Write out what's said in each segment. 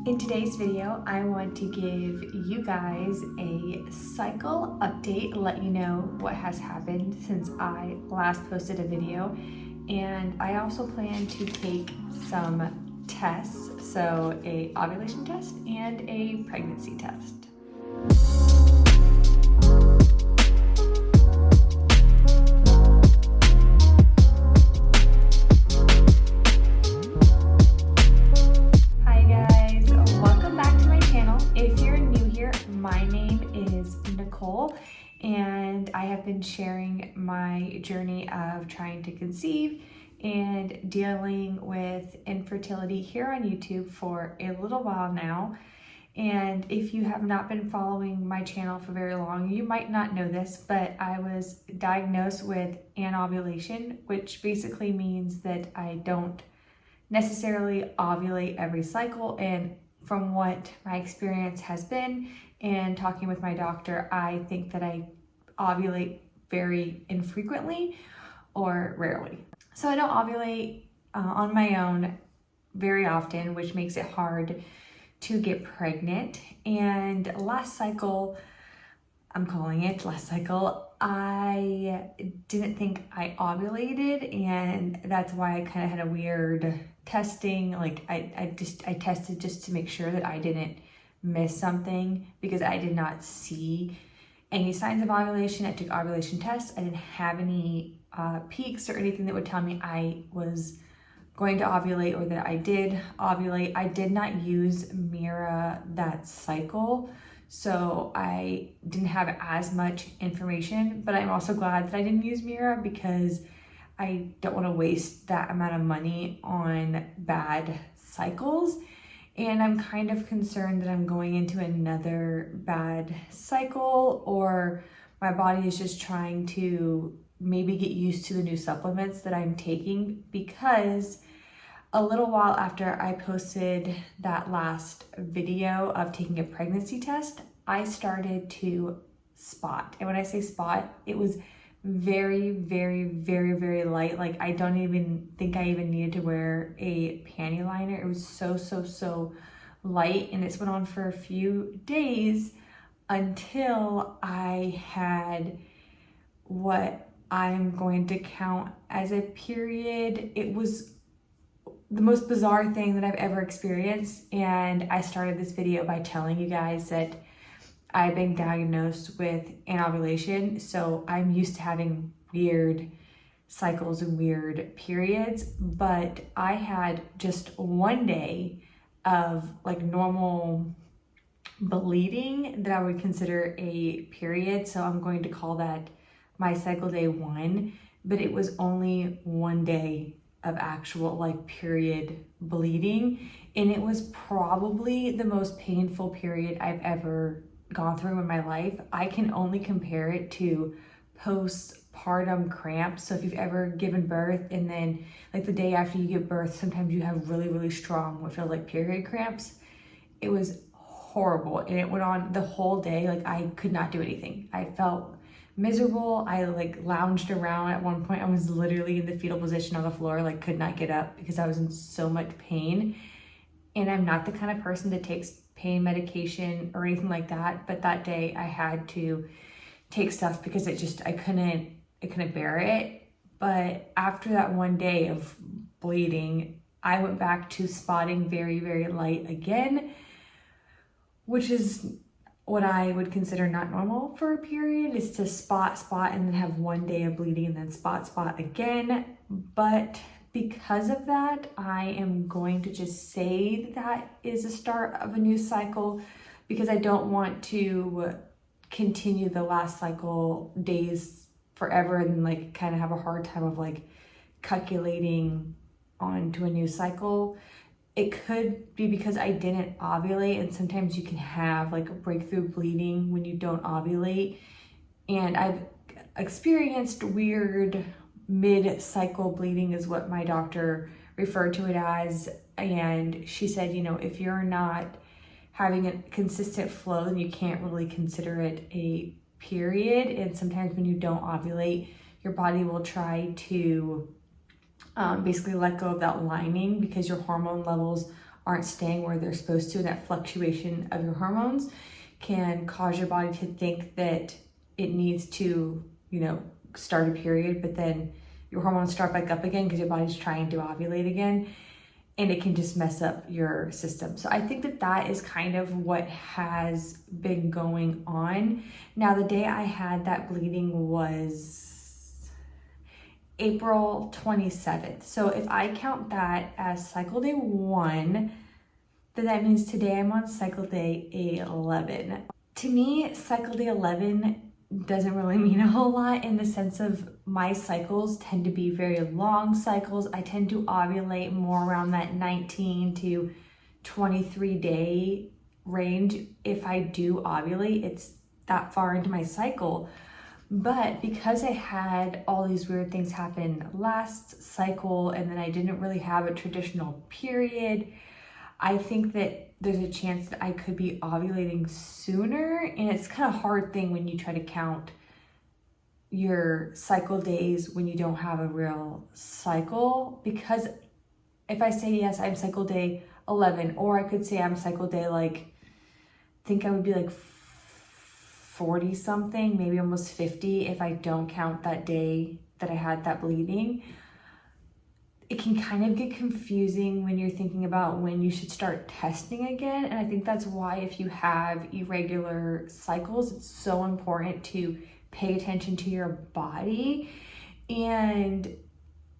In today's video, I want to give you guys a cycle update, let you know what has happened since I last posted a video. And I also plan to take some tests, so a ovulation test and a pregnancy test. And I have been sharing my journey of trying to conceive and dealing with infertility here on YouTube for a little while now. And if you have not been following my channel for very long, you might not know this, but I was diagnosed with anovulation, which basically means that I don't necessarily ovulate every cycle. And from what my experience has been and talking with my doctor, I think that I ovulate very infrequently or rarely. So I don't ovulate on my own very often, which makes it hard to get pregnant. And last cycle, I'm calling it last cycle, I didn't think I ovulated, and that's why I kind of had a weird testing. Like I tested just to make sure that I didn't miss something because I did not see any signs of ovulation. I took ovulation tests. I didn't have any peaks or anything that would tell me I was going to ovulate or that I did ovulate. I did not use Mira that cycle, so I didn't have as much information, but I'm also glad that I didn't use Mira because I don't want to waste that amount of money on bad cycles. And I'm kind of concerned that I'm going into another bad cycle, or my body is just trying to maybe get used to the new supplements that I'm taking, because a little while after I posted that last video of taking a pregnancy test, I started to spot. And when I say spot, it was very, very, very, very light. Like I don't even think I even needed to wear a panty liner. It was so light, and it's went on for a few days until I had what I'm going to count as a period. It was the most bizarre thing that I've ever experienced, and I started this video by telling you guys that I've been diagnosed with anovulation, so I'm used to having weird cycles and weird periods, but I had just one day of like normal bleeding that I would consider a period, so I'm going to call that my cycle day 1, but it was only one day of actual like period bleeding, and it was probably the most painful period I've ever gone through in my life. I can only compare it to postpartum cramps. So if you've ever given birth and then like the day after you give birth, sometimes you have really strong what feels like period cramps. It was horrible, and it went on the whole day. Like I could not do anything. I felt miserable. I like lounged around. At one point I was literally in the fetal position on the floor, like could not get up because I was in so much pain. And I'm not the kind of person that takes pain medication or anything like that, but that day I had to take stuff because I couldn't bear it. But after that one day of bleeding, I went back to spotting very light again, which is what I would consider not normal for a period, is to spot and then have one day of bleeding and then spot again. But because of that, I am going to just say that is the start of a new cycle, because I don't want to continue the last cycle days forever and like kind of have a hard time of like calculating onto a new cycle. It could be because I didn't ovulate, and sometimes you can have like a breakthrough bleeding when you don't ovulate. And I've experienced weird mid-cycle bleeding is what my doctor referred to it as, and she said, you know, if you're not having a consistent flow, then you can't really consider it a period. And sometimes when you don't ovulate, your body will try to basically let go of that lining because your hormone levels aren't staying where they're supposed to, and that fluctuation of your hormones can cause your body to think that it needs to, you know, start a period, but then your hormones start back up again because your body's trying to ovulate again, and it can just mess up your system. So I think that that is kind of what has been going on. Now, the day I had that bleeding was April 27th. So if I count that as cycle day 1, then that means today I'm on cycle day 11. To me, cycle day 11 doesn't really mean a whole lot, in the sense of my cycles tend to be very long cycles. I tend to ovulate more around that 19 to 23 day range. If I do ovulate, it's that far into my cycle. But because I had all these weird things happen last cycle, and then I didn't really have a traditional period, I think that there's a chance that I could be ovulating sooner. And it's kind of a hard thing when you try to count your cycle days when you don't have a real cycle, because if I say, yes, I'm cycle day 11, or I could say I'm cycle day, like, I think I would be like 40 something, maybe almost 50, if I don't count that day that I had that bleeding. It can kind of get confusing when you're thinking about when you should start testing again. And I think that's why, if you have irregular cycles, it's so important to pay attention to your body. And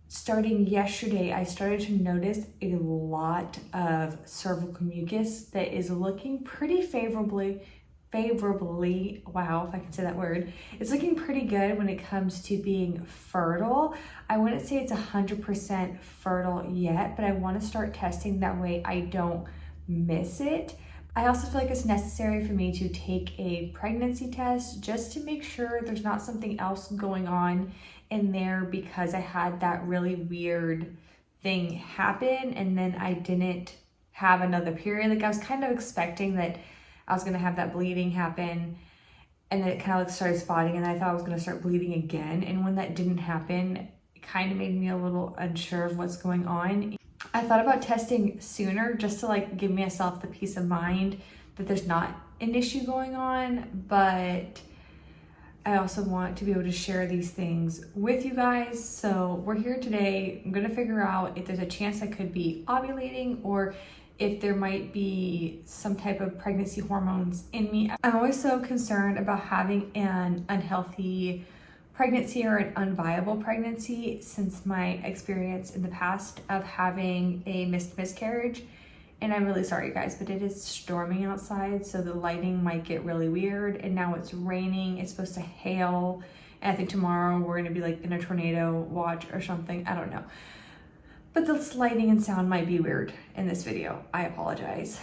starting yesterday, I started to notice a lot of cervical mucus that is looking pretty favorably, wow, if I can say that word. It's looking pretty good when it comes to being fertile. I wouldn't say it's 100% fertile yet, but I want to start testing, that way I don't miss it. I also feel like it's necessary for me to take a pregnancy test just to make sure there's not something else going on in there, because I had that really weird thing happen and then I didn't have another period. Like, I was kind of expecting that I was gonna have that bleeding happen, and then it kind of like started spotting, and I thought I was gonna start bleeding again. And when that didn't happen, it kind of made me a little unsure of what's going on. I thought about testing sooner just to like give myself the peace of mind that there's not an issue going on, but I also want to be able to share these things with you guys. So we're here today. I'm gonna figure out if there's a chance I could be ovulating, or if there might be some type of pregnancy hormones in me. I'm always so concerned about having an unhealthy pregnancy or an unviable pregnancy, since my experience in the past of having a miscarriage. And I'm really sorry, guys, but it is storming outside, so the lighting might get really weird. And now it's raining, it's supposed to hail, and I think tomorrow we're gonna be like in a tornado watch or something, I don't know. But the lighting and sound might be weird in this video. I apologize.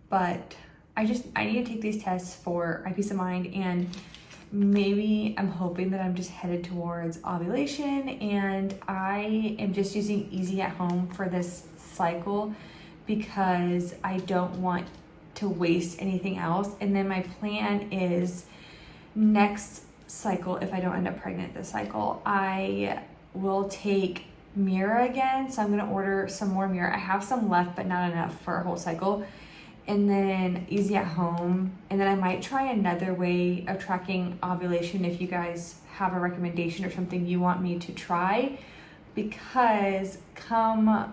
But I need to take these tests for my peace of mind, and maybe I'm hoping that I'm just headed towards ovulation, and I am just using Easy at Home for this cycle because I don't want to waste anything else. And then my plan is next cycle, if I don't end up pregnant this cycle, I will take Mira again. So I'm gonna order some more Mira. I have some left, but not enough for a whole cycle. And then Easy at Home. And then I might try another way of tracking ovulation if you guys have a recommendation or something you want me to try. Because come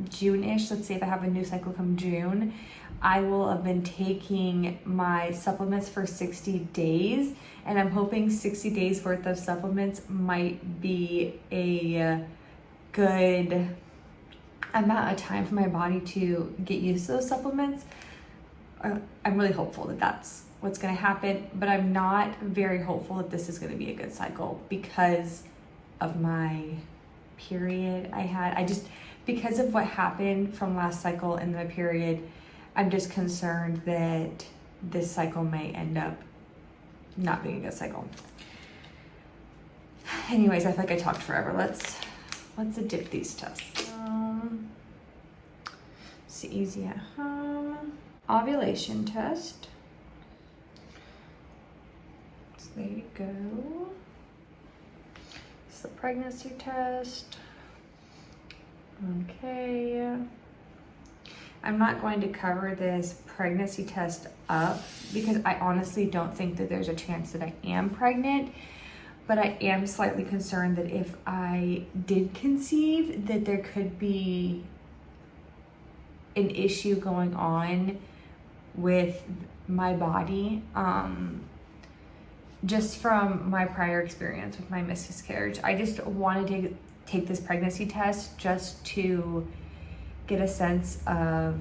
June-ish, let's say if I have a new cycle come June, I will have been taking my supplements for 60 days. And I'm hoping 60 days worth of supplements might be a good amount of time for my body to get used to those supplements. I'm really hopeful that that's what's going to happen, but I'm not very hopeful that this is going to be a good cycle because of my period I had. Because of what happened from last cycle and my period, I'm just concerned that this cycle may end up not being a good cycle. Anyways, I feel like I talked forever. Let's dip these tests. It's Easy at Home ovulation test. So there you go. It's the pregnancy test. Okay. I'm not going to cover this pregnancy test up because I honestly don't think that there's a chance that I am pregnant, but I am slightly concerned that if I did conceive, that there could be an issue going on with my body, just from my prior experience with my miscarriage. I just wanted to take this pregnancy test just to get a sense of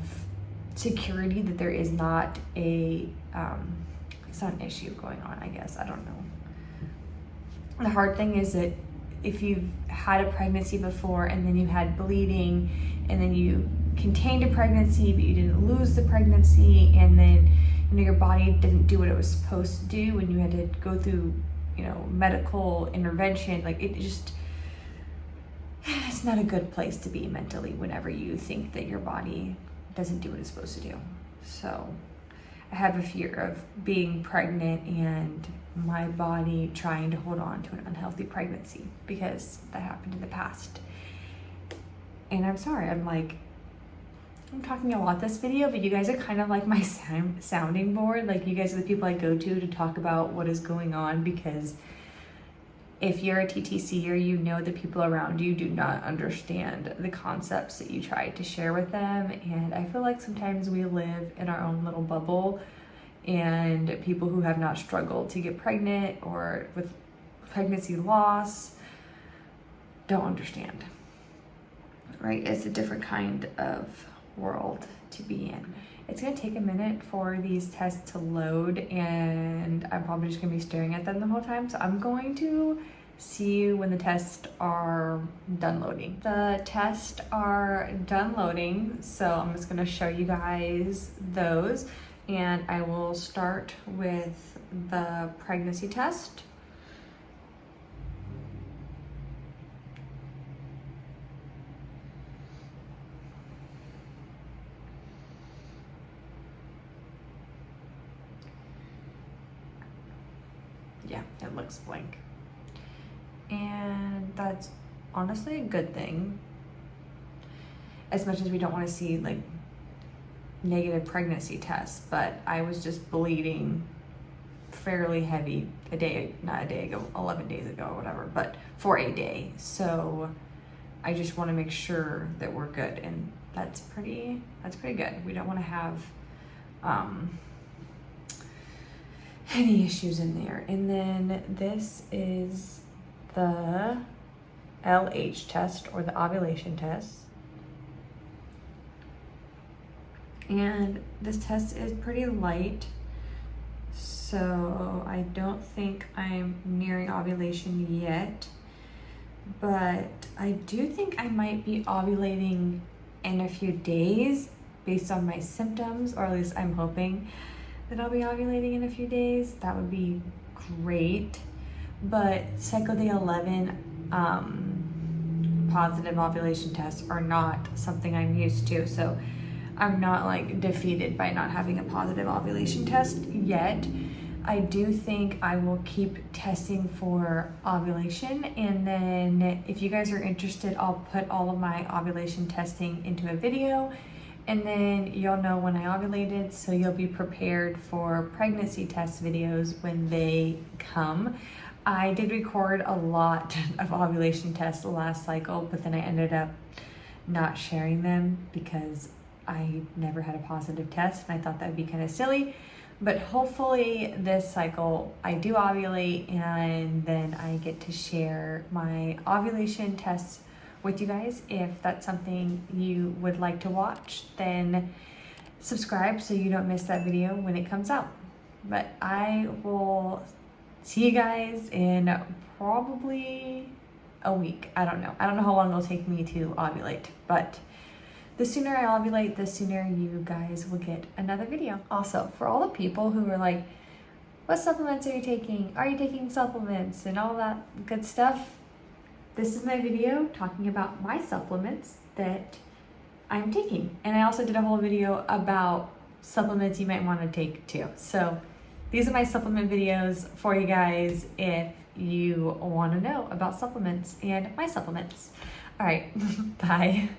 security that there is not a, it's not an issue going on, I guess. I don't know. The hard thing is that if you've had a pregnancy before and then you had bleeding and then you contained a pregnancy but you didn't lose the pregnancy, and then your body didn't do what it was supposed to do and you had to go through medical intervention, like it's not a good place to be mentally whenever you think that your body doesn't do what it's supposed to do. So I have a fear of being pregnant and my body trying to hold on to an unhealthy pregnancy, because that happened in the past. And I'm sorry, I'm talking a lot this video, but you guys are kind of like my sounding board. Like, you guys are the people I go to talk about what is going on, because if you're a TTCer, you know the people around you do not understand the concepts that you try to share with them. And I feel like sometimes we live in our own little bubble, and people who have not struggled to get pregnant or with pregnancy loss don't understand, right? It's a different kind of world to be in. It's gonna take a minute for these tests to load, and I'm probably just gonna be staring at them the whole time. So I'm going to see you when the tests are done loading. The tests are done loading, so I'm just gonna show you guys those, and I will start with the pregnancy test. Yeah, it looks blank. And that's honestly a good thing, as much as we don't want to see like negative pregnancy tests. But I was just bleeding fairly heavy a day, not a day ago, 11 days ago or whatever, but for a day. So I just want to make sure that we're good, and that's pretty good. We don't want to have any issues in there. And then this is the LH test, or the ovulation test. And this test is pretty light, so I don't think I'm nearing ovulation yet, but I do think I might be ovulating in a few days based on my symptoms, or at least I'm hoping that I'll be ovulating in a few days. That would be great. But cycle day 11 positive ovulation tests are not something I'm used to, so I'm not like defeated by not having a positive ovulation test yet. I do think I will keep testing for ovulation, and then if you guys are interested, I'll put all of my ovulation testing into a video, and then you'll know when I ovulated, so you'll be prepared for pregnancy test videos when they come. I did record a lot of ovulation tests the last cycle, but then I ended up not sharing them because I never had a positive test, and I thought that would be kind of silly. But hopefully this cycle I do ovulate, and then I get to share my ovulation tests with you guys. If that's something you would like to watch, then subscribe so you don't miss that video when it comes out. But I will see you guys in probably a week. I don't know how long it'll take me to ovulate, but the sooner I ovulate, the sooner you guys will get another video. Also, for all the people who are like, what supplements are you taking? Are you taking supplements and all that good stuff? This is my video talking about my supplements that I'm taking. And I also did a whole video about supplements you might want to take too. So these are my supplement videos for you guys if you want to know about supplements and my supplements. All right, bye.